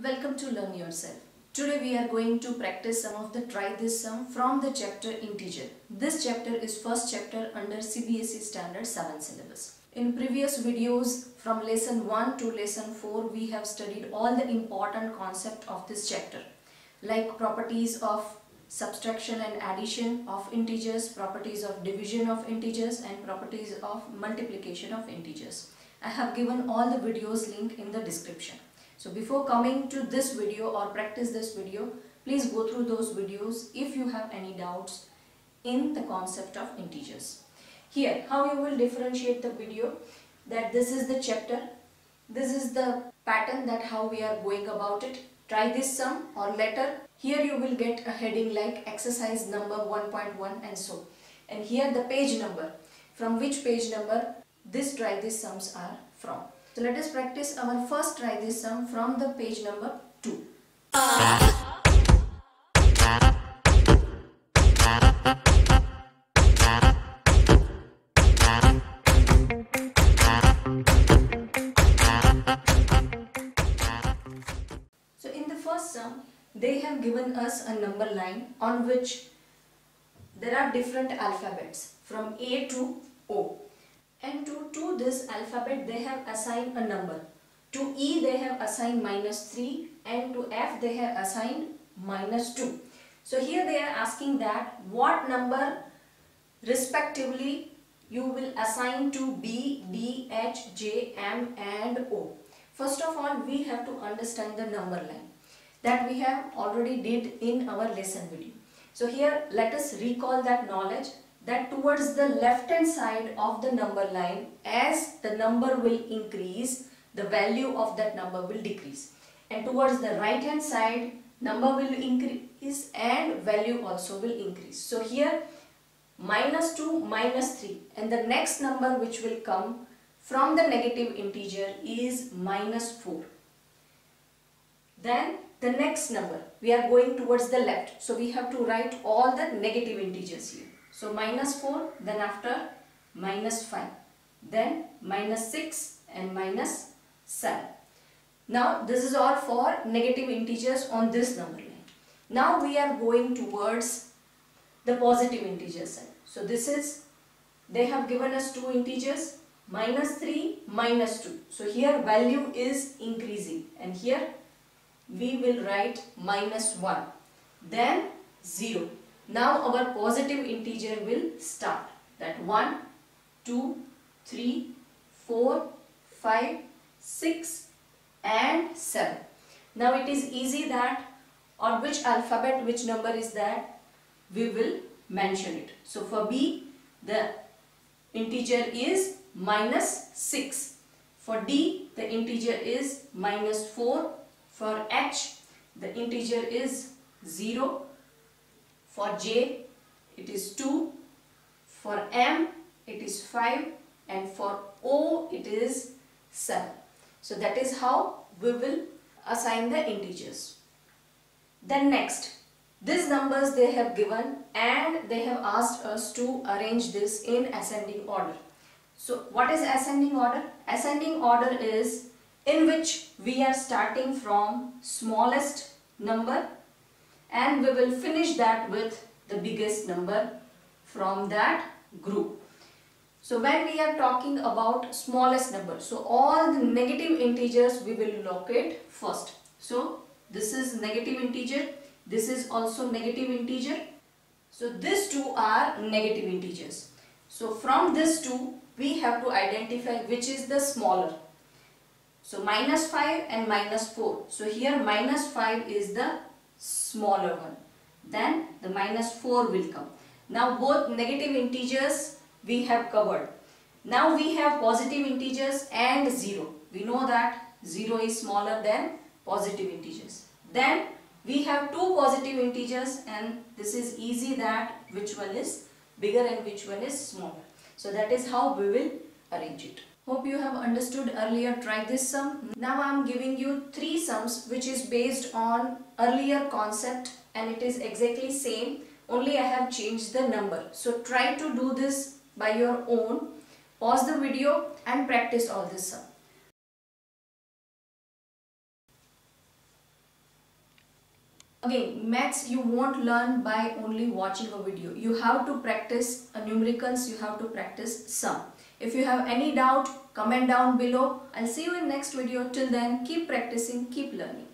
Welcome to Learn Yourself. Today we are going to practice some of the try this sum from the chapter integer. This chapter is first chapter under CBSE Standard 7 syllabus. In previous videos from lesson 1 to lesson 4 we have studied all the important concepts of this chapter like properties of subtraction and addition of integers, properties of division of integers and properties of multiplication of integers. I have given all the videos link in the description. So before coming to this video or practice this video, please go through those videos if you have any doubts in the concept of integers. Here, how you will differentiate the video, that this is the chapter, this is the pattern that how we are going about it. Try this sum or letter. Here you will get a heading like exercise number 1.1 and so. And here the page number, from which page number this try this sums are from. So let us practice our first try this sum from the page number 2. So in the first sum, they have given us a number line on which there are different alphabets from A to O. And to this alphabet they have assigned a number. To E they have assigned -3 and to F they have assigned -2. So here they are asking that what number respectively you will assign to B, D, H, J, M and O. First of all we have to understand the number line that we have already did in our lesson video. So here let us recall that knowledge that towards the left hand side of the number line, as the number will increase, the value of that number will decrease, and towards the right hand side number will increase and value also will increase. So here -2, -3, and the next number which will come from the negative integer is -4. Then the next number, we are going towards the left, so we have to write all the negative integers here. So -4, then after -5, then -6 and -7. Now this is all for negative integers on this number line. Now we are going towards the positive integer side. So this is, they have given us two integers, -3, -2. So here value is increasing and here we will write -1, then 0. Now our positive integer will start, that 1, 2, 3, 4, 5, 6 and 7. Now it is easy that on which alphabet which number is that we will mention it. So for B the integer is -6. For D the integer is -4. For H the integer is 0. For J it is 2, for M it is 5 and for O it is 7. So that is how we will assign the integers. Then next, these numbers they have given and they have asked us to arrange this in ascending order. So what is ascending order? Ascending order is in which we are starting from smallest number and we will finish that with the biggest number from that group. So when we are talking about smallest number, so all the negative integers we will locate first. So this is negative integer, this is also negative integer. So these two are negative integers. So from these two we have to identify which is the smaller. So -5 and -4. So here -5 is the smaller one, then the -4 will come. Now both negative integers we have covered. Now we have positive integers and 0. We know that 0 is smaller than positive integers. Then we have two positive integers and this is easy that which one is bigger and which one is smaller. So that is how we will arrange it. Hope you have understood earlier try this sum. Now I am giving you 3 sums which is based on earlier concept and it is exactly same, only I have changed the number. So try to do this by your own. Pause the video and practice all this sum. Again, maths you won't learn by only watching a video. You have to practice numericals, you have to practice sum. If you have any doubt, comment down below. I'll see you in next video. Till then, keep practicing, keep learning.